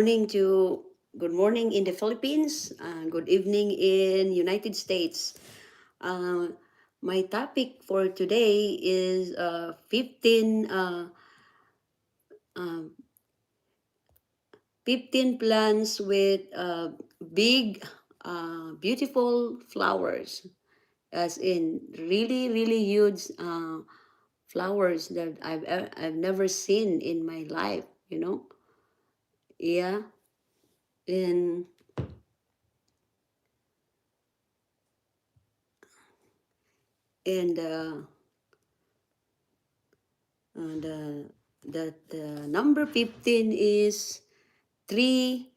Good morning in the Philippines, good evening in United States. Uh, my topic for today is 15 plants with big, beautiful flowers, as in really huge flowers that I've never seen in my life. Yeah, and and the number 15 is tree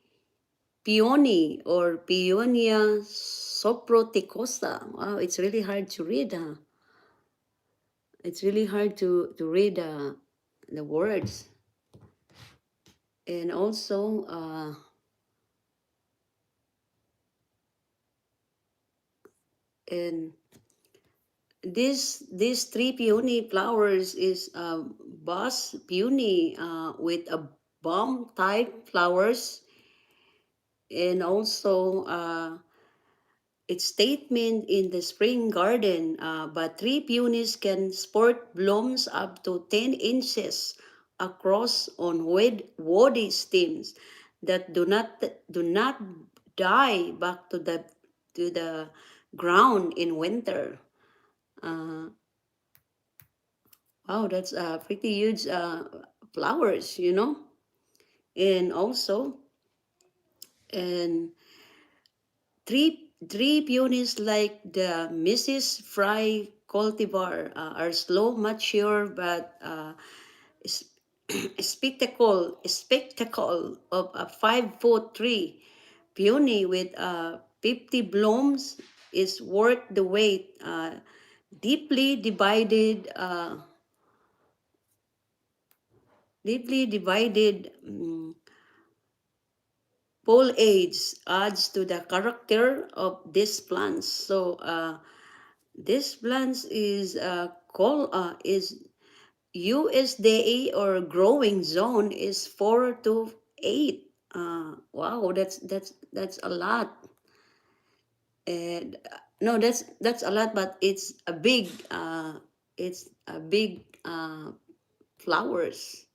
peony or Peonia soproticosa. Wow, it's really hard to read. It's really hard to read the words. And also, and this three peony flowers is bus peony with a bomb type flowers, and also its statement in the spring garden, but three peonies can sport blooms up to 10 inches across on woody stems that do not die back to the ground in winter. Uh, wow, that's pretty huge flowers. And also, and three peonies like the Mrs. Fry cultivar are slow, mature, but s- spectacle of a 5 foot tree. Peony with 50 blooms is worth the wait. Deeply divided, foliage adds to the character of these plants. So this plants is USDA or growing zone is 4 to 8. Wow, that's a lot. And no, that's a lot, but it's a big flowers.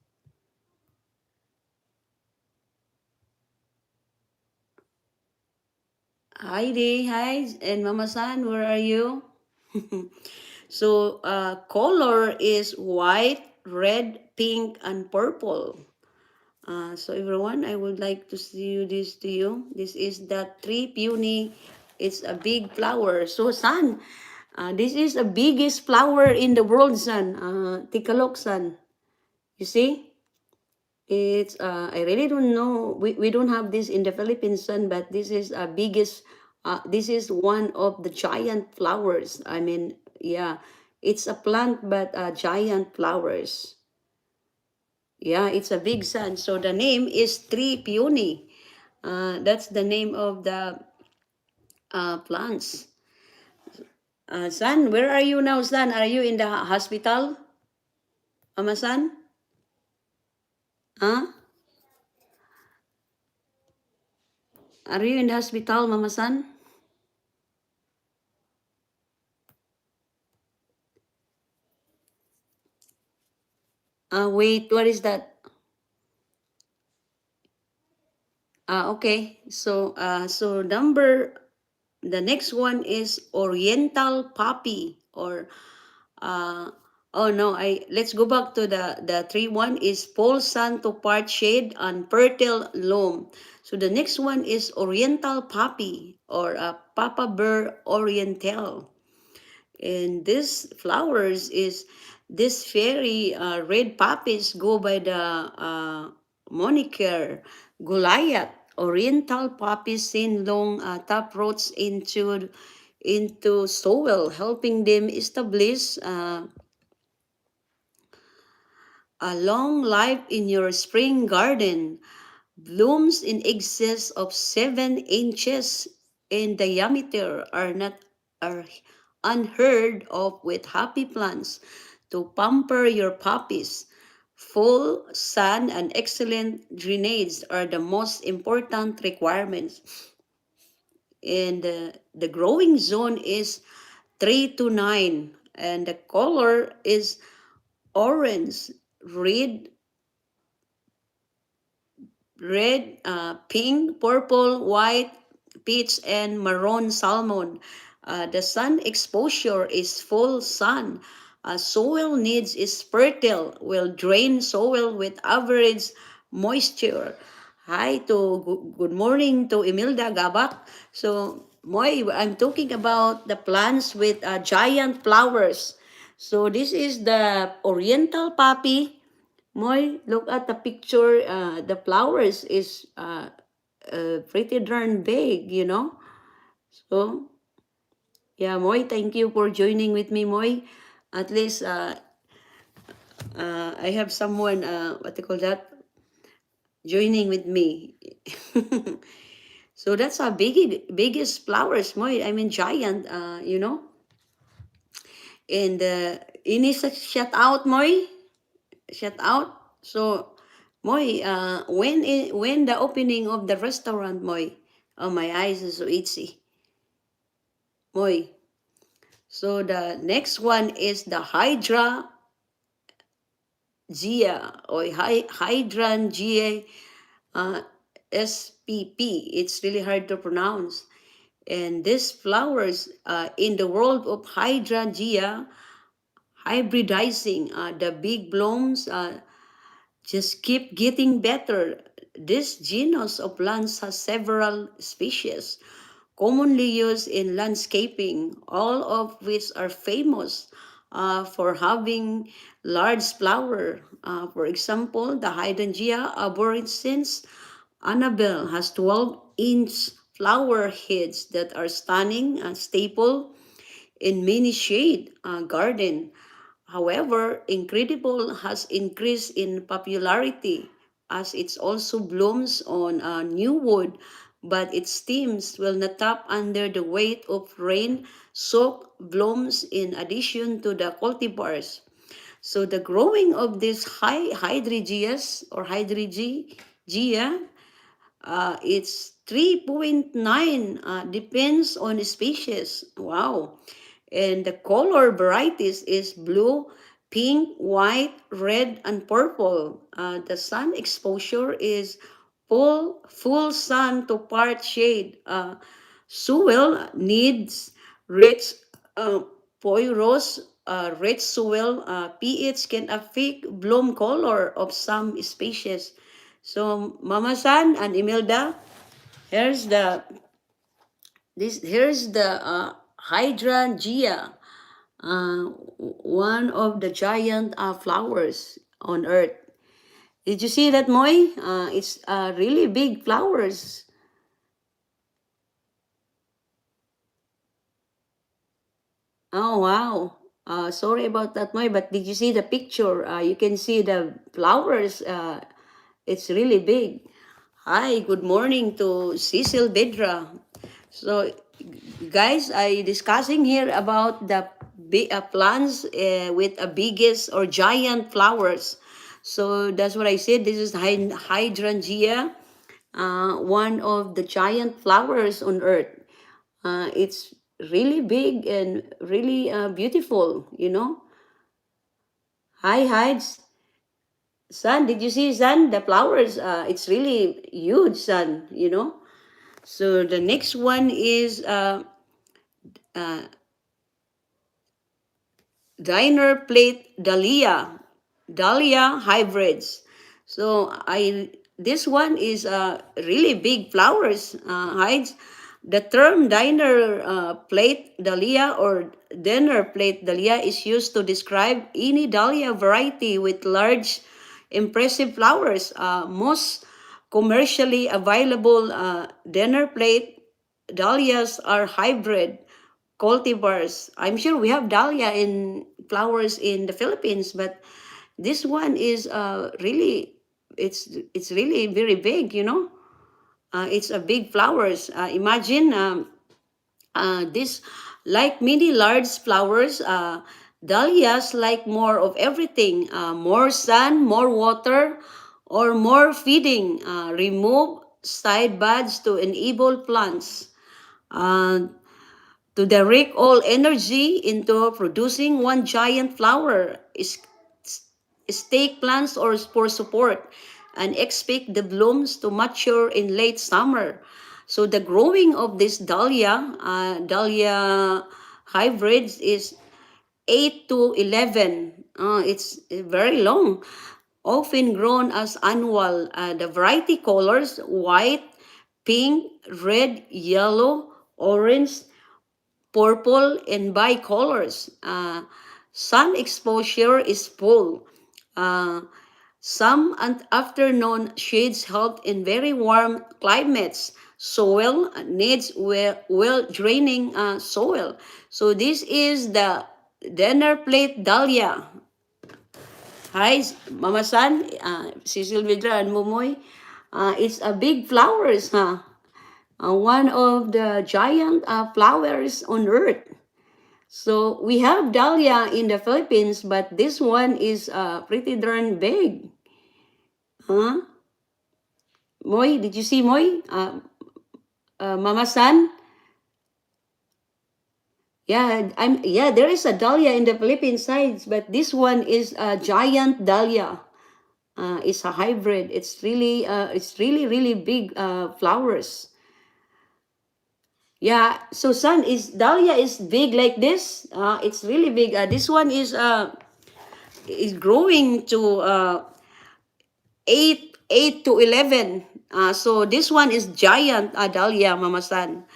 Heidi, hi, and Mama San, where are you? So color is white, red, pink, and purple. So everyone, I would like to see you this to you. This is the tree peony. It's a big flower. So San, this is the biggest flower in the world, San. Take a look, San. You see? It's I really don't know. We don't have this in the Philippines, San, but this is a biggest. This is one of the giant flowers. I mean, yeah, it's a plant, but giant flowers. Yeah, it's a big sun. So the name is tree peony. That's the name of the plants. San, where are you now, San? Are you in the hospital, Mama San? Huh? Are you in the hospital, Mama San? Wait, what is that? Okay. So the next one is Oriental Poppy or uh, oh no, let's go back to the three. One is Pole Sun to Part Shade and Fertile Loam. So the next one is Oriental Poppy or Papa Burr Oriental. And this flowers is this fairy red poppies go by the moniker Goliath. Oriental poppies send long tap roots into soil, helping them establish a long life in your spring garden. Blooms in excess of 7 inches in diameter are unheard of with happy plants to pamper your puppies. full sun, and excellent drainage are the most important requirements. And the growing zone is 3 to 9, and the color is orange, red, pink, purple, white, peach, and maroon salmon. The sun exposure is full sun. Soil needs is fertile, will drain soil with average moisture. Hi to good morning to Imelda Gabak. So, Moy, I'm talking about the plants with giant flowers. So this is the Oriental Poppy. Moy, look at the picture. The flowers is pretty darn big, you know. So, yeah, Moy, thank you for joining with me, Moy. At least I have someone, what they call that, joining with me. So that's a biggest flowers, Moy. I mean, giant, you know. And you need to shout out, Moy. Shout out. So, Moy, when the opening of the restaurant, Moy? Oh, my eyes is so itchy. Moy. So the next one is the or Hydrangea uh, SPP. It's really hard to pronounce. And these flowers in the world of Hydrangea, hybridizing, the big blooms just keep getting better. This genus of plants has several species commonly used in landscaping, all of which are famous for having large flower. For example, the Hydrangea arborescens Annabelle has 12-inch flower heads that are stunning and staple in many shade garden. However, Incredible has increased in popularity as it also blooms on new wood, but its stems will not tap under the weight of rain-soaked blooms in addition to the cultivars. So the growing of these hydrangeas or hydrangea, it's 3.9, depends on the species. Wow. And the color varieties is blue, pink, white, red, and purple. The sun exposure is full sun to part shade. Soil needs rich porous rich soil. pH can affect bloom color of some species. So Mama San and Imelda, here's the here's the hydrangea, uh, one of the giant flowers on earth. Did you see that, Moy? It's really big flowers. Oh, wow. Sorry about that, Moy, but did you see the picture? You can see the flowers. It's really big. Hi, good morning to Cecil Bedra. So, guys, I discussing here about the plants with a biggest or giant flowers. So that's what I said. This is hydrangea, one of the giant flowers on earth. It's really big and really beautiful. You know. Hi, hides. Son, did you see, son? The flowers. It's really huge, son. You know. So the next one is uh, diner plate dahlia hybrids. So I this one is really big flowers hides. The term diner plate dahlia or dinner plate dahlia is used to describe any dahlia variety with large impressive flowers. Most commercially available dinner plate dahlias are hybrid cultivars. I'm sure we have dahlia in flowers in the Philippines, but this one is really it's really very big. You know, it's a big flowers. Imagine this like many large flowers. Dahlias like more of everything, more sun, more water, or more feeding. Remove side buds to enable plants uh, to direct all energy into producing one giant flower. Stake plants or for support and expect the blooms to mature in late summer. So the growing of this dahlia hybrids is 8 to 11. It's very long, often grown as annual. The variety colors white, pink, red, yellow, orange, purple, and bicolors. Sun exposure is full. Uh, some afternoon shades help in very warm climates. Soil needs well draining soil. So this is the dinner plate dahlia. Hi, Mama San, si Silvidra and Momoy. It's a big flowers, huh? One of the giant flowers on earth. So we have dahlia in the Philippines, but this one is pretty darn big. Huh? Moy, did you see Moy? Mama San? Yeah, there is a dahlia in the Philippine sides, but this one is a giant dahlia. It's a hybrid. It's really big flowers. Yeah, so San is dahlia is big like this. It's really big. This one is growing to 8 to 11. So this one is giant dahlia, Mama San.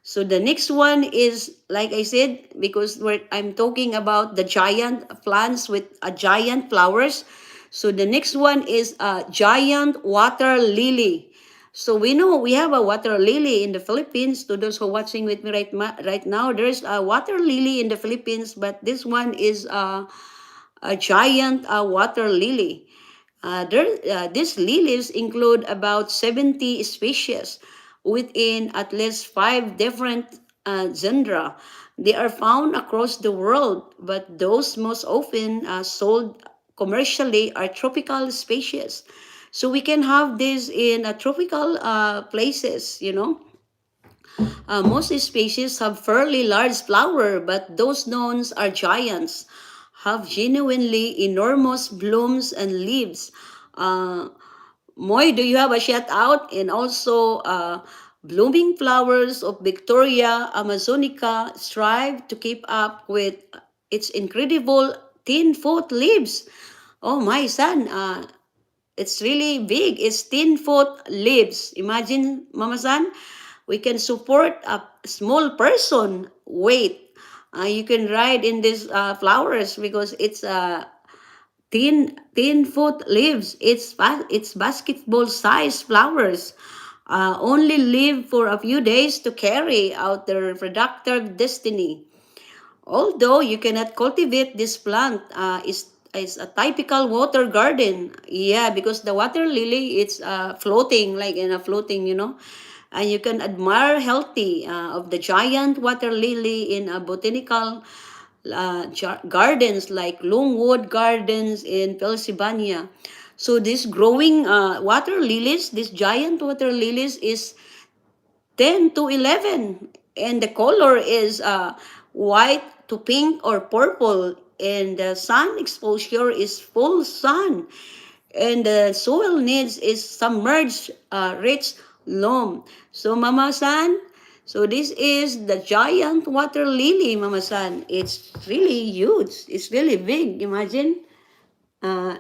So the next one is, like I said, because I'm talking about the giant plants with giant flowers. So the next one is a giant water lily. So we know we have a water lily in the Philippines. To those who are watching with me right now, there's a water lily in the Philippines, but this one is a giant water lily. These lilies include about 70 species within at least 5 different genera. They are found across the world, but those most often sold commercially are tropical species. So we can have this in tropical places. Most species have fairly large flower, but those known are giants, have genuinely enormous blooms and leaves. Uh, Moy, do you have a shout out? And also, blooming flowers of Victoria Amazonica strive to keep up with its incredible 10-foot leaves. Oh, my son, it's really big. It's 10-foot leaves. Imagine, Mama San, we can support a small person weight. You can ride in these flowers because it's 10 foot leaves. It's basketball size flowers. Only live for a few days to carry out their reproductive destiny. Although you cannot cultivate this plant, is a typical water garden. Yeah, because the water lily it's floating like in a floating. And you can admire healthy of the giant water lily in a botanical gardens like Longwood Gardens in Pennsylvania. So this growing water lilies, this giant water lilies is 10 to 11, and the color is white to pink or purple, and the sun exposure is full sun, and the soil needs is submerged rich loam. So Mama San, so this is the giant water lily, Mama San. It's really huge. It's really big. Imagine. Uh,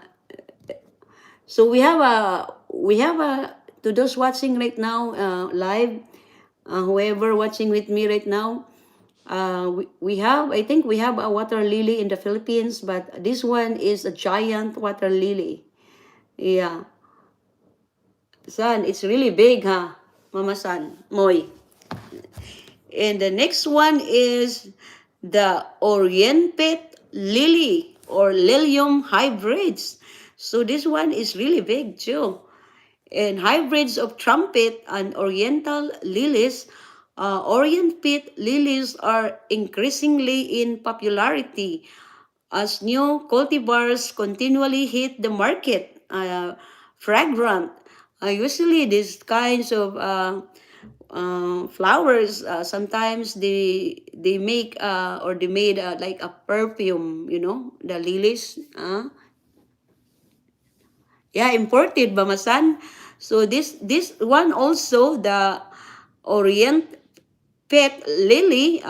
so we have a to those watching right now live, whoever watching with me right now, we have I think we have a water lily in the Philippines, but this one is a giant water lily. Yeah, son, it's really big, huh, Mama San, Moy. And the next one is the Orient Pit Lily or Lilium hybrids. So this one is really big too. And hybrids of trumpet and Oriental lilies, Orient Pit lilies are increasingly in popularity. as new cultivars continually hit the market. Fragrant. Usually, these kinds of flowers, sometimes they make or they made like a perfume. The lilies. Yeah, imported Bamasan. So this one also, the Orient Pit Lily,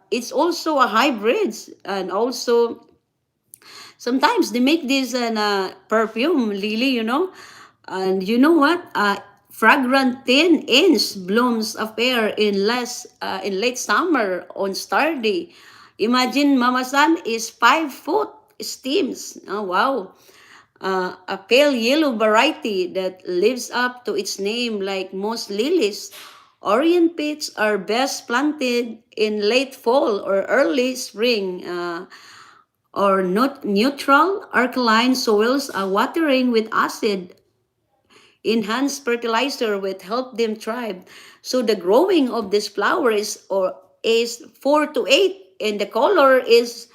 it's also a hybrid, and also sometimes they make this perfume lily. And you know what? Fragrant 10-inch blooms appear in late summer on starry. Imagine Mama San is 5 foot steams. Oh wow. A pale yellow variety that lives up to its name like most lilies. Orient pits are best planted in late fall or early spring, or not neutral alkaline soils. Watering with acid enhanced fertilizer will help them thrive. So the growing of this flower is 4 to 8, and the color is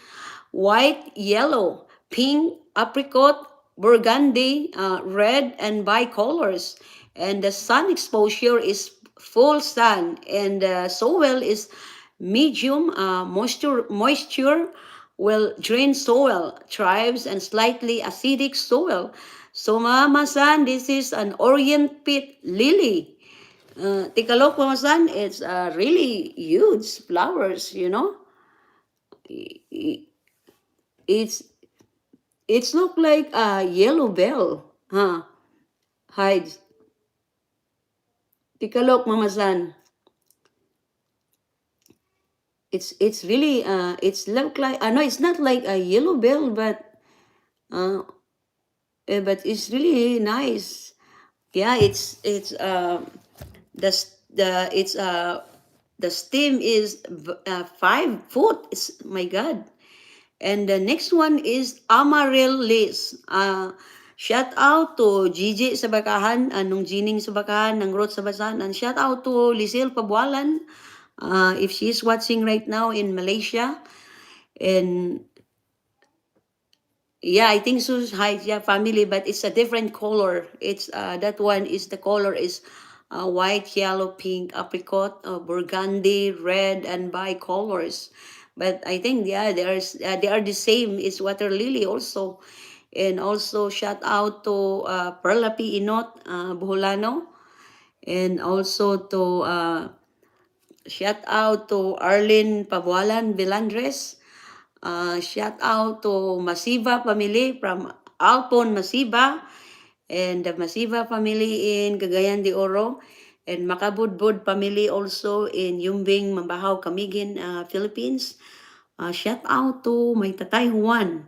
white, yellow, pink, apricot, burgundy, red, and bicolors. And the sun exposure is full sun, and the soil is medium moisture will drain soil, thrives, and slightly acidic soil. So Mama San, this is an Orient Pit Lily. Take a look, Mama San. It's really huge flowers. It's it's look like a yellow bell. Huh? Hides. Take a look, Mama San. It's really it's look like no, it's not like a yellow bell, uh but it's really nice. Yeah, it's the it's the stem is 5 foot. It's my God. And the next one is Amaryllis. Shout out to Gigi sa Bakahan, nung Jining sa Bakahan, ng Ruth sa Basan, and shout out to Lisil Pabualan, if she's watching right now in Malaysia. And yeah, I think so. Hi, yeah, family, but it's a different color. It's that one is the color is white, yellow, pink, apricot, burgundy, red, and bicolors. But I think yeah, they are the same. It's water lily also, and also shout out to Perlapi Inot Buholano, and also to shout out to Arlene Pabualan Vilandres. Shout out to Masiva family from Alpon Masiva, and the Masiva family in Cagayan de Oro, and Makabudbud family also in Yumbing, Mambahaw, Camiguin, Philippines. Shout out to my Tatay Juan,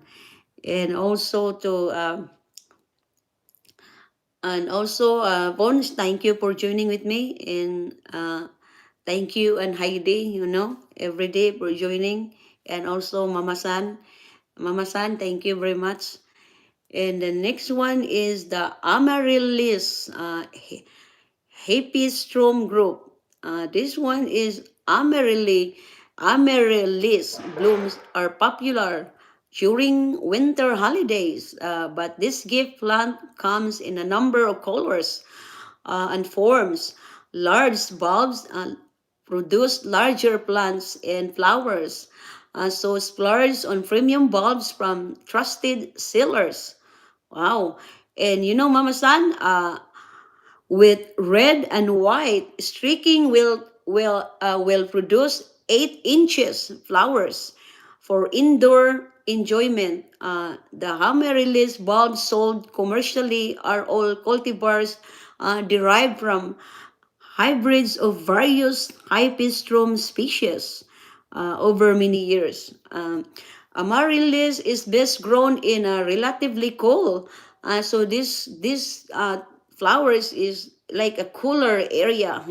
and also to Bones, thank you for joining with me, and thank you, and Heidi, every day for joining, and also Mama San. Mama San, thank you very much. And the next one is the Amaryllis Hepistrom group. This one is Amaryllis blooms are popular during winter holidays, but this gift plant comes in a number of colors and forms. Large bulbs produce larger plants and flowers. So splurge on premium bulbs from trusted sellers. Wow. And Mama San, with red and white streaking will produce 8 inches flowers for indoor enjoyment. The Amaryllis bulbs sold commercially are all cultivars derived from hybrids of various Hypistrom species over many years. Amaryllis is best grown in a relatively cool. So this flowers is like a cooler area,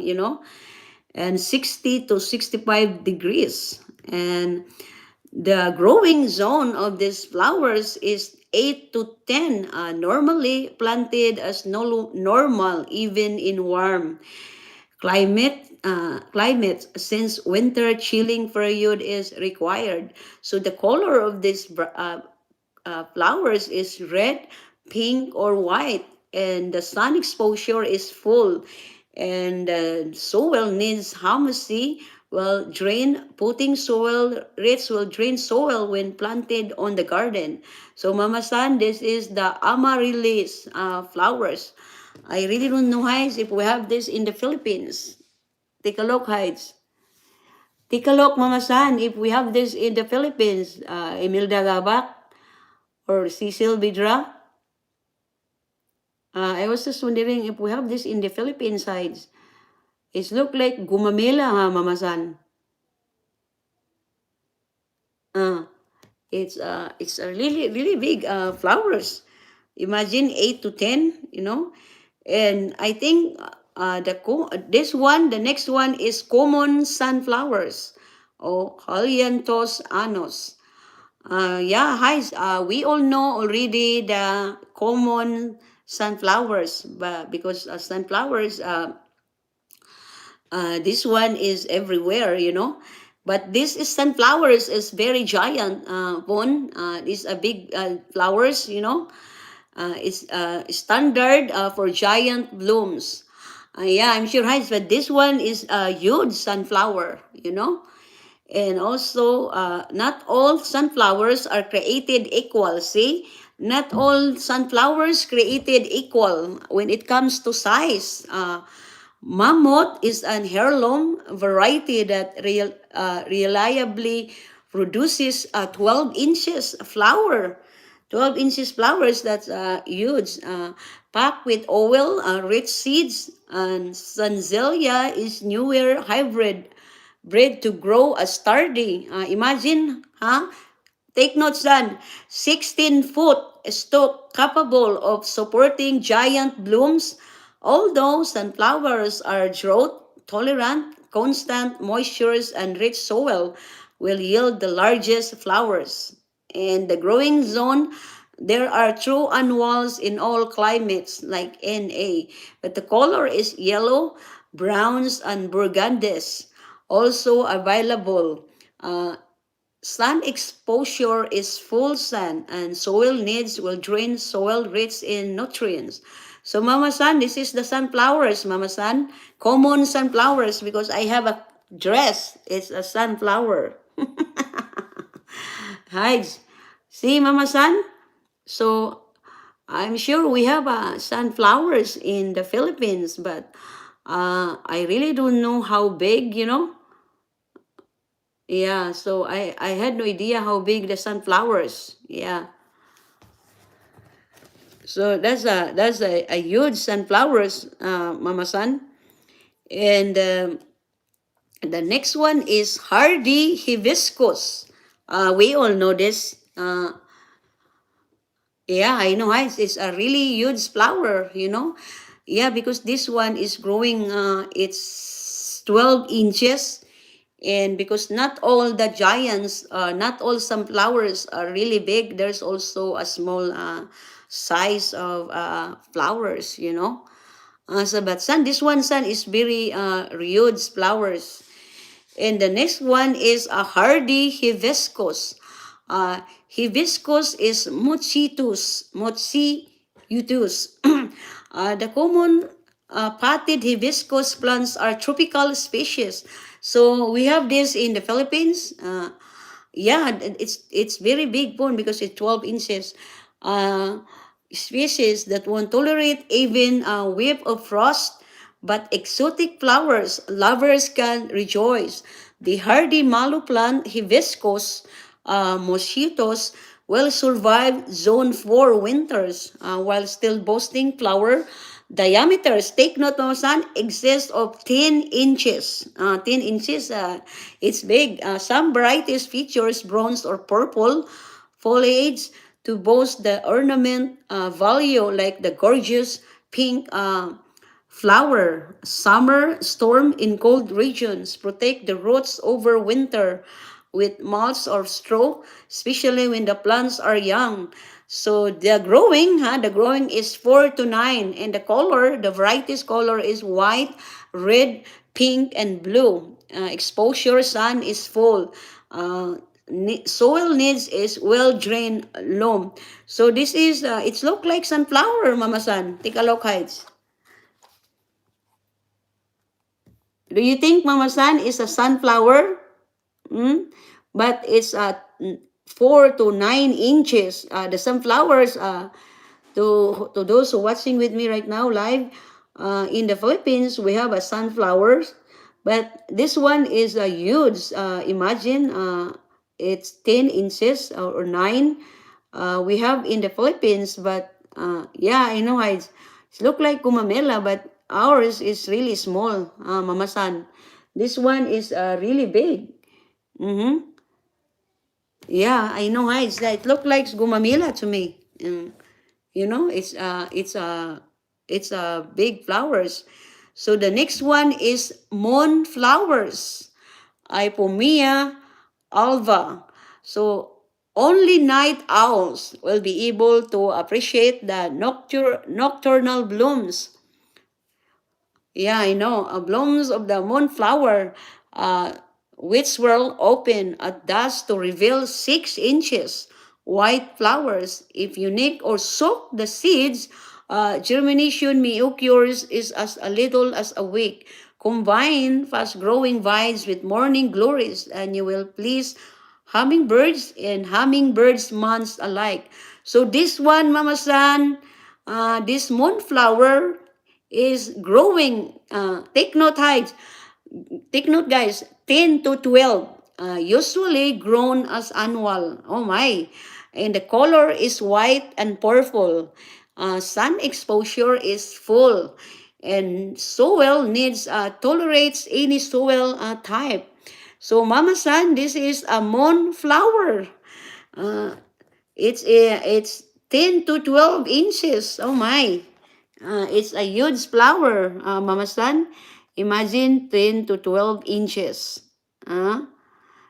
and 60 to 65 degrees. And the growing zone of these flowers is 8 to 10, normally planted as normal even in warm climates, since winter chilling period is required. So the color of this flowers is red, pink, or white, and the sun exposure is full. And soil needs humusy, well, putting soil, rich will drain soil when planted on the garden. So, Mama San, this is the amaryllis flowers. I really don't know, Heids, if we have this in the Philippines. Take a look, Heids. Take a look, Mama San, if we have this in the Philippines. Emilda Gabak or Cecil Bidra. I was just wondering if we have this in the Philippine sides. It look like gumamela, ha, Mama San. Uh, it's a really really big flowers. Imagine 8 to 10, and I think this one, the next one is common sunflowers, or Halianthus annos. Yeah, hi. We all know already the common sunflowers, but because sunflowers, this one is everywhere, But this is sunflowers is very giant, Bon. It's a big flowers, It's standard for giant blooms. Yeah, I'm sure, Heinz, but this one is a huge sunflower. And also, not all sunflowers are created equal. See, not all sunflowers created equal when it comes to size. Mammoth is an heirloom variety that reliably produces a 12 inches flower. 12 inches flowers, that's huge. Packed with oil, rich seeds, and Sanzelia is newer hybrid bred to grow a sturdy. Imagine, huh? Take note, son. 16-foot stalk capable of supporting giant blooms. Although sunflowers are drought tolerant, constant moistures and rich soil will yield the largest flowers. In the growing zone, there are true annuals in all climates like NA, but the color is yellow, browns, and burgundies. Also available. Sun exposure is full sun, and soil needs will drain soil rich in nutrients. So, Mama San, this is the sunflowers, Mama San. Common sunflowers, because I have a dress. It's a sunflower. Hi. See, Mama San? So, I'm sure we have sunflowers in the Philippines, but I really don't know how big. Yeah, so I had no idea how big the sunflowers. Yeah. So that's a huge sunflowers, Mama San. And the next one is hardy hibiscus. We all know this. Yeah, I know. It's a really huge flower. Yeah, because this one is growing. It's 12 inches. And because not all the giants, not all sunflowers are really big, there's also a small size of flowers. But this one, is very huge flowers. And the next one is a hardy hibiscus. Hibiscus is mochiutus. The common potted hibiscus plants are tropical species. So we have this in the Philippines. Yeah, it's very big one because it's 12 inches. Species that won't tolerate even a whiff of frost, but exotic flowers lovers can rejoice. The hardy malo plant hibiscus mosquitos will survive zone 4 winters while still boasting flower diameters. Take note, no, son, exist of 10 inches. 10 inches, it's big. Some varieties features bronze or purple foliage to boast the ornament value, like the gorgeous pink flower. Summer storm in cold regions protect the roots over winter with mulch or straw, especially when the plants are young. So the growing is 4 to 9, and the varieties color is white, red, pink, and blue. Exposure sun is full. soil needs is well-drained loam. So this is, it's look like sunflower, Mama San. Take a look, Heights. Do you think Mama San is a sunflower? Hmm? But it's 4 to 9 inches. The sunflowers, to those who watching with me right now live, in the Philippines, we have a sunflowers. But this one is a huge. Imagine, it's 10 inches or 9. We have in the Philippines, but yeah, I know it's look like gumamela, but ours is really small, Mama San. This one is really big. Mm-hmm. Yeah, I know, it look like gumamela to me. You know, it's big flowers. So the next one is moon flowers, Ipomea alva. So only night owls will be able to appreciate the nocturnal blooms. Yeah, I know. Blooms of the moonflower, uh, which will open at dusk to reveal 6 inches white flowers. If unique or soak the seeds, germination may occurs is as a little as a week. Combine fast-growing vines with morning glories, and you will please hummingbirds and hummingbirds months alike. So this one, Mama San, this moonflower is growing. Take note, height. Take note, guys. 10 to 12. Usually grown as annual. Oh my. And the color is white and purple. Sun exposure is full. And soil needs tolerates any soil type. So, Mama San, this is a moonflower. Uh, it's 10 to 12 inches. Oh my. It's a huge flower, Mama San. Imagine 10 to 12 inches.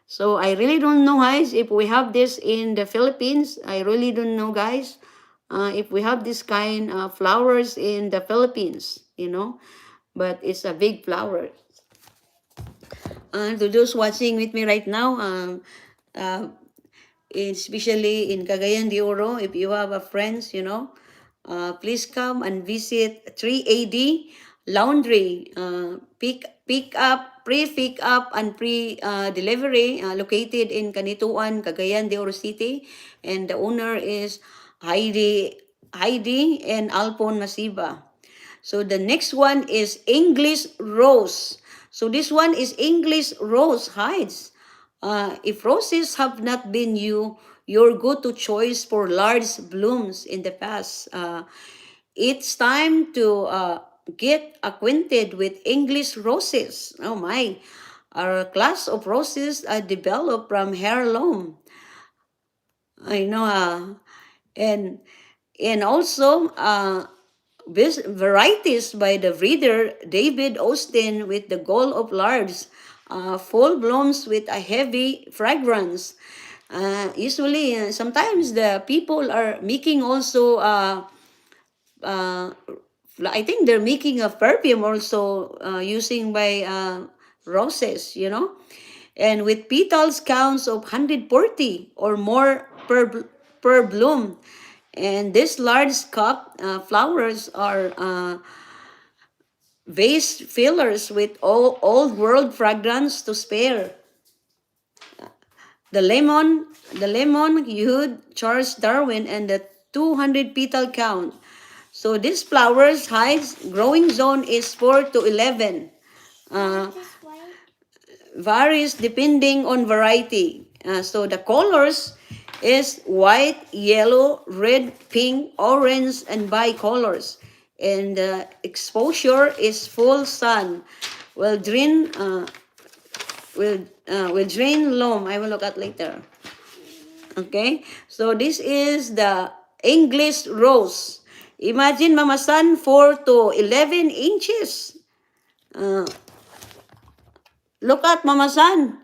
So I really don't know, guys, if we have this in the Philippines. I really don't know, guys, if we have this kind of flowers in the Philippines, But it's a big flower. To those watching with me right now, uh, especially in Cagayan de Oro, if you have a friends, please come and visit 3AD Laundry. Pick up, pre-pick up and pre-delivery, located in Canituan, Cagayan de Oro City. And the owner is Heidi and Alpon Masiba. So the next one is English Rose. So this one is English Rose Hides. If roses have not been your go-to choice for large blooms in the past, it's time to get acquainted with English roses. Oh my. Our class of roses are developed from heirloom. I know. And also, varieties by the breeder David Austin with the goal of large, full blooms with a heavy fragrance. Usually, sometimes the people are making also, I think they're making a perfume also, using by roses. And with petals counts of 140 or more per bloom. And these large cup flowers are vase fillers with old world fragrance to spare. The lemon hued Charles Darwin and the 200 petal count. So these flowers heights growing zone is 4 to 11. Uh, Varies depending on variety. So the colors is white, yellow, red, pink, orange, and bicolors. And the exposure is full sun. Will drain will drain loam. I will look at later. Okay, so this is the English rose. Imagine, Mama San, 4 to 11 inches. Look at Mama San.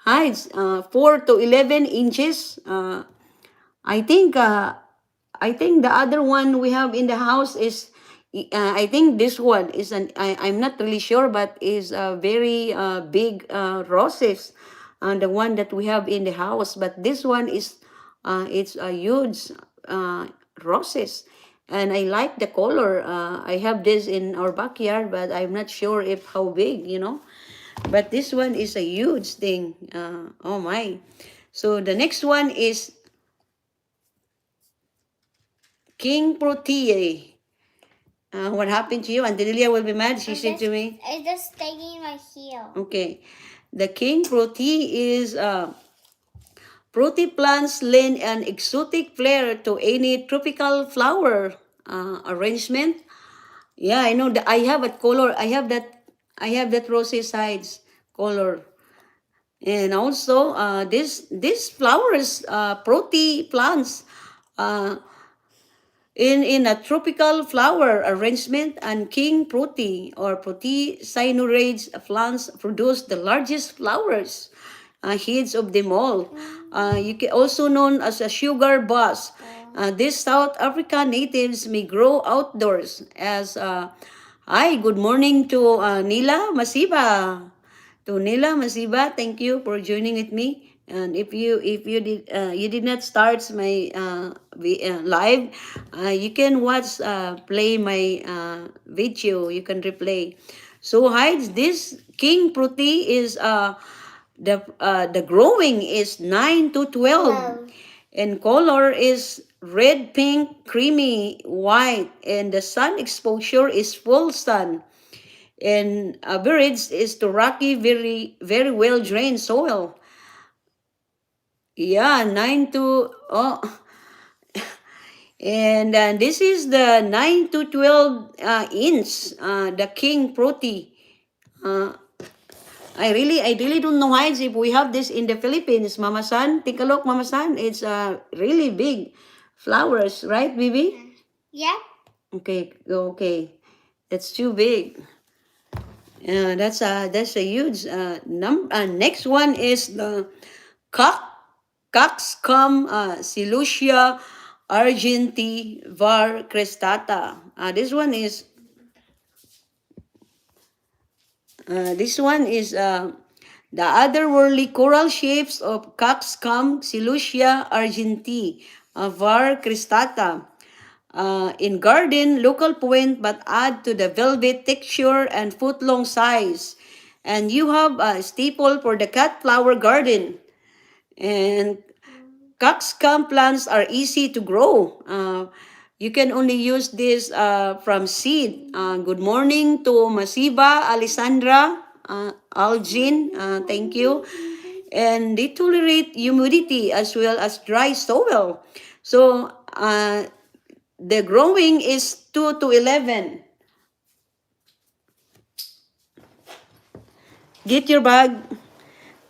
Heights, 4 to 11 inches. I think the other one we have in the house is, I think this one is I'm not really sure, but is a very big roses. the one that we have in the house. But this one is, it's a huge roses. And I like the color. I have this in our backyard, but I'm not sure if how big, But this one is a huge thing. Oh my. So the next one is King Protea. What happened to you? Auntie Lilia will be mad. She said to me. It's just taking my heel. Okay. The King Protea is fruity plants lend an exotic flair to any tropical flower arrangement. Yeah, I know that I have a color. I have that rosy sides color. And also, these flowers, fruity plants, uh, in a tropical flower arrangement, and king fruity or fruity cynorades plants produce the largest flowers, heads of them all. You can also known as a sugar bus. These South African natives may grow outdoors as. Hi, good morning to Nila Masiba. To Nila Masiba, thank you for joining with me. And if you did not start my live, you can watch play my video. You can replay. So hides this king fruity is the growing is 9 to 12. Wow. And color is red, pink, creamy, white, and the sun exposure is full sun. And average is to rocky, very, very well drained soil. Yeah, 9 to, oh, and this is the 9 to 12 inch, the king fruity. Uh, I really don't know why if we have this in the Philippines, Mama San. Take a look, Mama San. It's really big flowers, right, Bibi? Yeah. Okay, okay. That's too big. That's a huge number. Next one is the coxcomb Silucia argenti var crestata. This one is the otherworldly coral shapes of coxcomb Silucia argenti var crestata. In garden, local point, but add to the velvet texture and foot-long size. And you have a staple for the cat flower garden. And coxcomb plants are easy to grow. You can only use this from seed. Good morning to Masiba, Alessandra, Algin, thank you. And they tolerate humidity as well as dry soil. So, the growing is 2 to 11. Get your bag.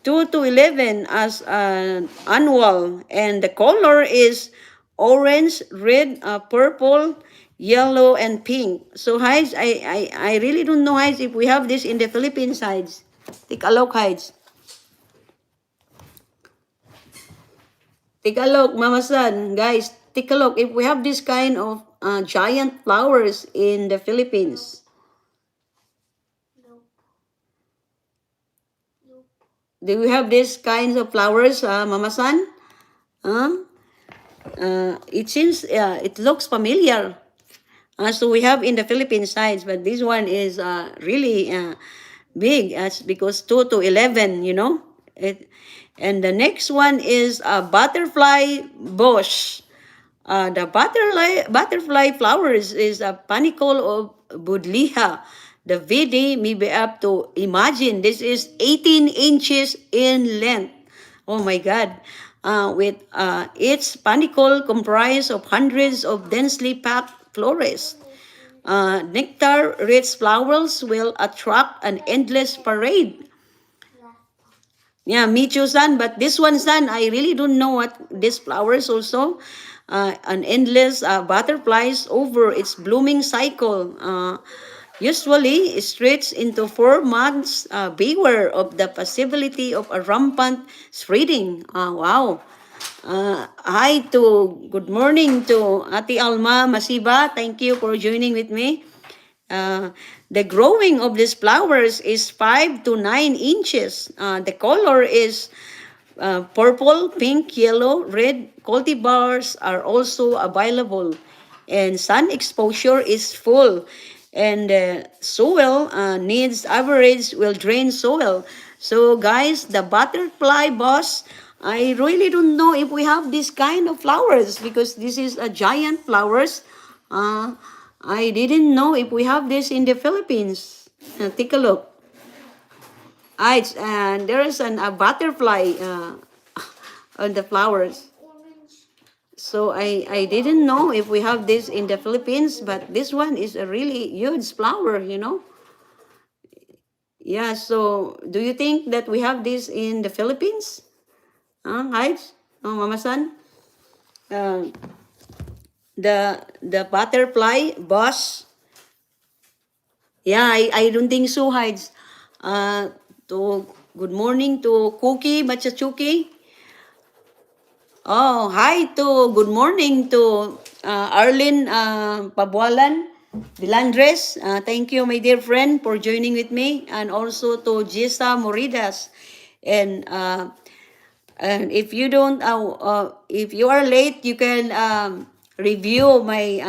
2 to 11 as an annual. And the color is orange, red, purple, yellow, and pink. So, hides, I really don't know, hides, if we have this in the Philippines, hides. Take a look, hides. Take a look, Mama San. Guys, take a look. If we have this kind of giant flowers in the Philippines. Do we have these kinds of flowers, Mama San? It seems, it looks familiar. So we have in the Philippine sides, but this one is really big because 2 to 11, And the next one is a butterfly bush. The butterfly flowers is a panicle of Budliha. The vidi may be up to, imagine, this is 18 inches in length. Oh my God. With its panicle comprised of hundreds of densely packed flores. Nectar-rich flowers will attract an endless parade. Yeah, me too, son. But this one, son, I really don't know what these flowers also. An endless butterflies over its blooming cycle. Usually stretch into 4 months. Beware of the possibility of a rampant spreading. Wow. Good morning to Ate Alma Masiba. Thank you for joining with me. The growing of these flowers is 5 to 9 inches. The color is purple, pink, yellow, red. Cultivars are also available, and sun exposure is full. And soil needs average will drain soil. So guys, the butterfly boss, I really don't know if we have this kind of flowers because this is a giant flowers. Uh, I didn't know if we have this in the Philippines. Take a look. And there is a butterfly on the flowers. So I didn't know if we have this in the Philippines, but this one is a really huge flower, you know. Yeah, so do you think that we have this in the Philippines? Heights? Oh, Mama San? Uh, the butterfly boss. Yeah, I don't think so, Heights. To good morning to Cookie Machachuki. Oh, hi to good morning to Arlene Pabualan Vilandres. Thank you, my dear friend, for joining with me, and also to Jessa Moridas. And if you don't, if you are late, you can review my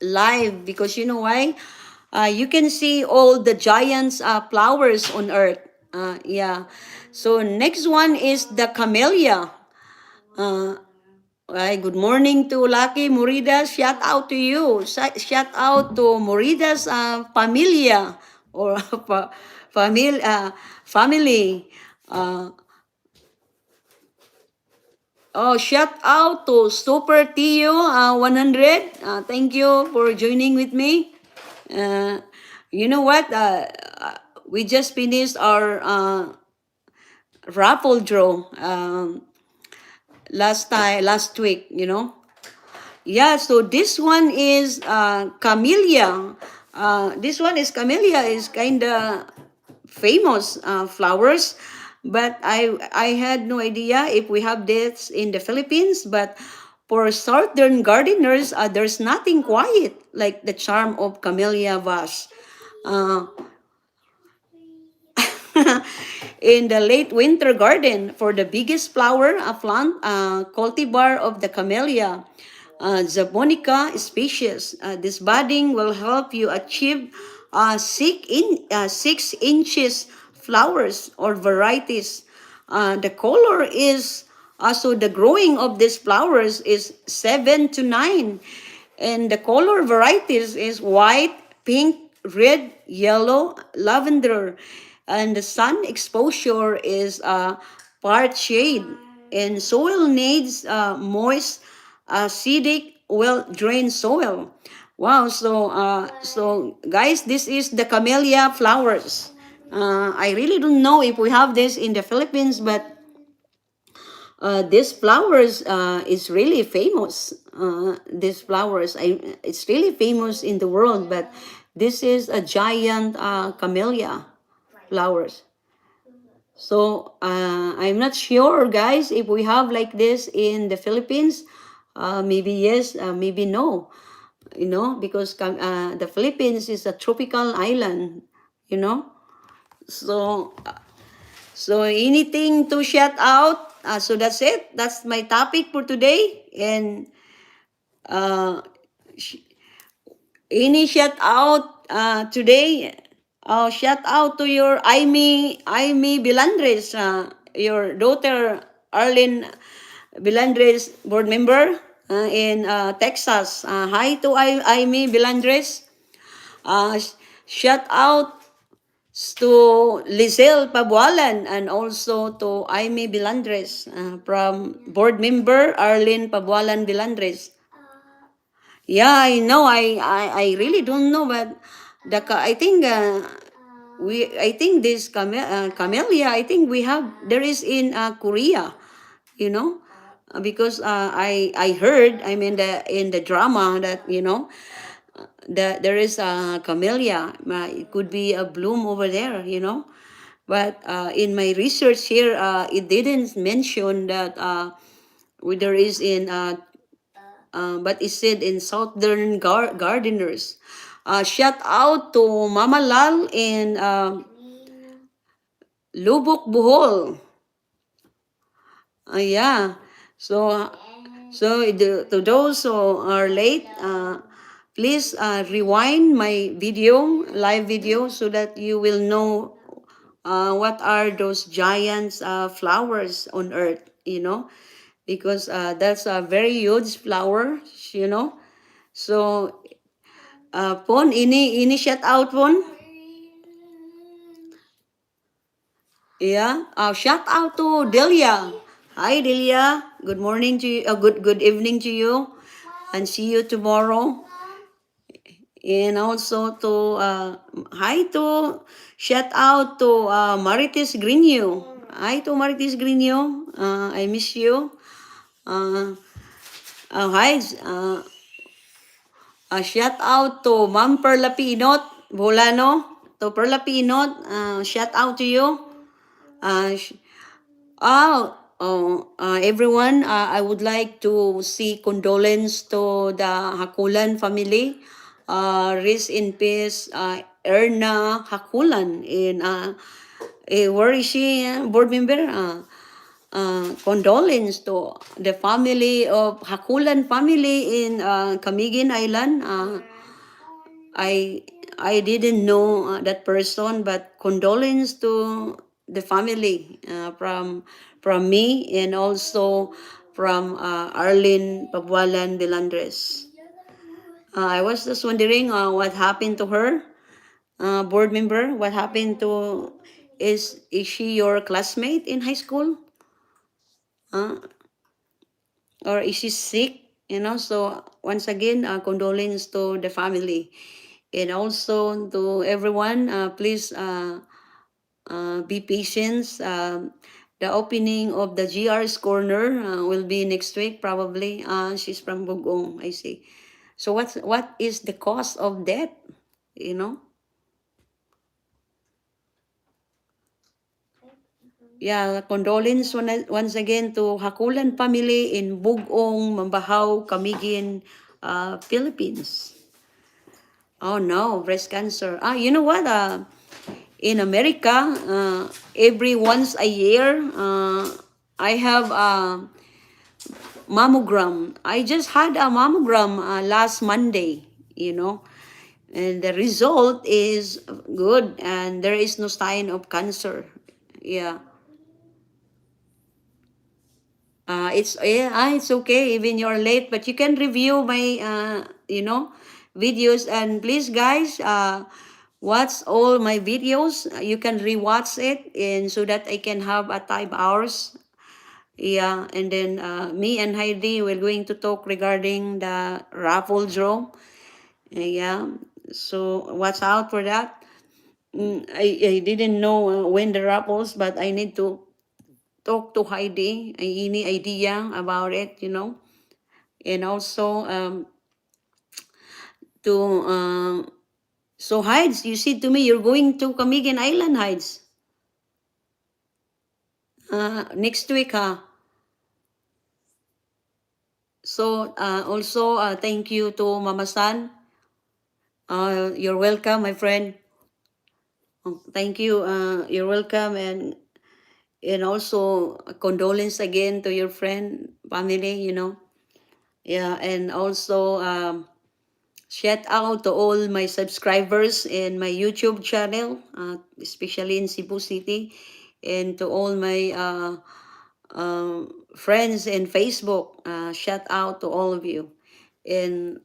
live because you know why? You can see all the giants flowers on earth. Yeah. So next one is the camellia. Uh, good morning to Lucky Moridas. Shout out to you. Shout out to Moridas Familia or family. Uh, Shout out to Super Tio 100. Thank you for joining with me. Uh, you know what? We just finished our raffle draw last week, you know. Yeah, so this one is camellia. This one is camellia is kind of famous flowers, but I had no idea if we have this in the Philippines. But for southern gardeners, there's nothing quiet like the charm of camellia vase. Uh, in the late winter garden for the biggest flower plant cultivar of the camellia Japonica species. This budding will help you achieve 6 inches flowers or varieties. The color is so the growing of these flowers is 7 to 9, and the color varieties is white, pink, red, yellow, lavender, and the sun exposure is part shade. And soil needs moist, acidic, well-drained soil. Wow, so guys, this is the camellia flowers. I really don't know if we have this in the Philippines, but this flowers is really famous. This flowers, it's really famous in the world. But this is a giant camellia flowers. So I'm not sure, guys, if we have like this in the Philippines. Maybe yes, maybe no. You know, because the Philippines is a tropical island. You know, so anything to shout out? So that's it. That's my topic for today. And uh, any shout out today? Shout out to your Aimee Bilandres, your daughter Arlene Bilandres, board member in Texas. Hi to Aimee Bilandres. Uh, Shout out to Lizelle Pabualan and also to Aimee Bilandres from board member Arlene Pabualan Bilandres. Yeah, I know. I really don't know, but I think I think this camellia. I think we have there is in Korea, you know, because I heard. I mean in the drama that you know that there is a camellia. It could be a bloom over there, you know. But in my research here, it didn't mention that there is in but it said in southern gardeners. Shout out to Mama Lal in Lubok, Bohol. Yeah. So, to those who are late, please rewind my video, live video, so that you will know what are those giant flowers on earth, because that's a very huge flower, you know. So, Pon, ini shout out Pon. Yeah. Shout out to Delia. Hi Delia. Good morning to you. Good evening to you. And see you tomorrow. And also to hi to shout out to Marites Grigno. Hi to Marites Grigno. I miss you. Uh, Hi. Shout out to Ma'am Perla Pinot. Bolano. To Perla Pinot. Shout out to you. Uh, sh- Everyone, I would like to say condolence to the Hakulan family. Rest in peace, Erna Hakulan. Where is she, board member? Condolence to the family of Hakulan family in Camiguin Island. I I didn't know that person, but condolence to the family from me and also from Arlene Pabualan de Landres. I was just wondering what happened to her, board member. What happened to is she your classmate in high school, uh, or is she sick? So once again, condolence to the family. And also to everyone, please be patient. The opening of the GR's Corner will be next week probably. She's from Bugong, I see. So what is the cause of death? You know? Yeah, condolence once again to Hakulan family in Bugong, Mambahaw, Camiguin, Philippines. Oh no, breast cancer. You know what? In America, every once a year, I have a mammogram. I just had a mammogram last Monday, and the result is good, and there is no sign of cancer. Yeah. It's okay even you're late, but you can review my videos, and please guys watch all my videos. You can rewatch it and so that I can have a time hours. Yeah, and then me and Heidi we're going to talk regarding the raffle draw. Yeah, so watch out for that. I didn't know when the raffles, but I need to talk to Heidi. Any idea about it, and also to so Hides, you said to me you're going to Camiguin Island, Hides. Next week, huh? So also thank you to Mama San. You're welcome, my friend. Thank you. You're welcome, and also condolence again to your friend, family. Yeah, and also shout out to all my subscribers in my YouTube channel, especially in Cebu City, and to all my friends in Facebook. Shout out to all of you. And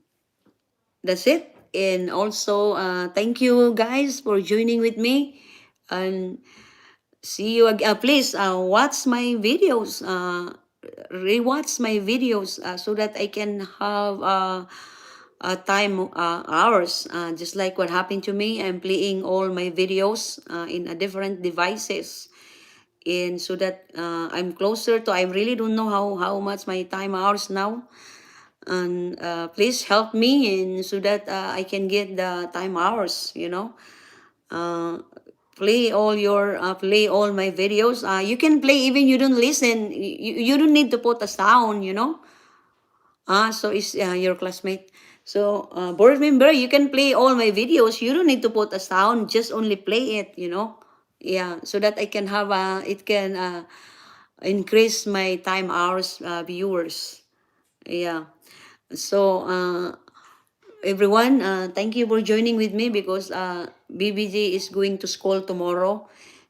that's it. And also, thank you guys for joining with me. And see you again. Please watch my videos. Rewatch my videos so that I can have time hours. Just like what happened to me, I'm playing all my videos in different devices, and so that I'm closer to. I really don't know how much my time hours now, and please help me, and so that I can get the time hours. Uh, play all my videos. You can play even you don't listen. You don't need to put a sound. So it's your classmate. So, board member, you can play all my videos. You don't need to put a sound, just only play it, you know. Yeah, so that I can have it can increase my time hours viewers. Yeah. So, everyone, thank you for joining with me because BBG is going to school tomorrow.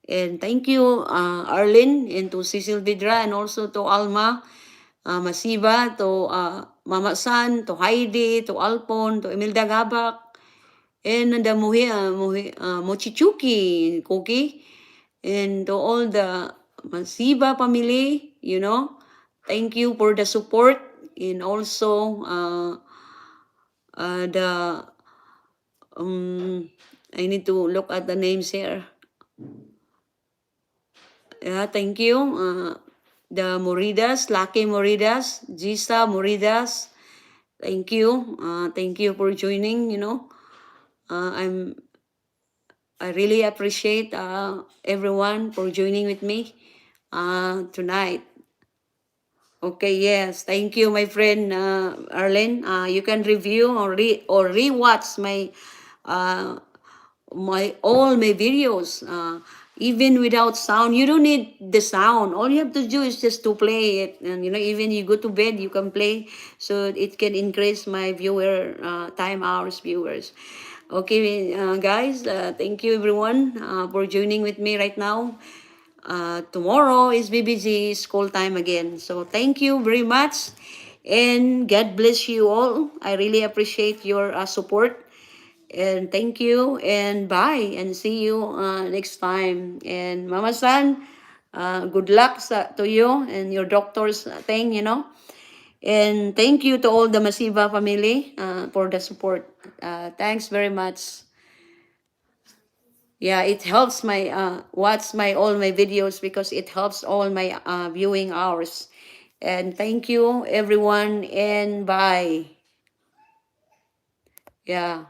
And thank you, Arlene, and to Cecil Vidra, and also to Alma, Masiba, to Mama San, to Heidi, to Alpon, to Imelda Gabak, and the Mochichuki, Cookie, and to all the Masiba family, you know. Thank you for the support, and also the I need to look at the names here. Yeah, thank you. The Moridas, Lucky Moridas, Gisa Moridas. Thank you. Thank you for joining, you know. I'm I really appreciate everyone for joining with me tonight. Okay, yes. Thank you, my friend Arlen. You can review or rewatch uh, my all my videos even without sound. You don't need the sound. All you have to do is just to play it, and you know, even you go to bed you can play, so it can increase my viewer time hours viewers. Okay, guys, thank you everyone for joining with me right now. Tomorrow is BBG school time again, so thank you very much, and God bless you all. I really appreciate your support. And thank you and bye and see you next time. And Mama San, good luck to you and your doctor's thing, you know. And thank you to all the Masiva family for the support. Thanks very much. Yeah, it helps my watch my all my videos because it helps all my viewing hours. And thank you everyone and bye. Yeah.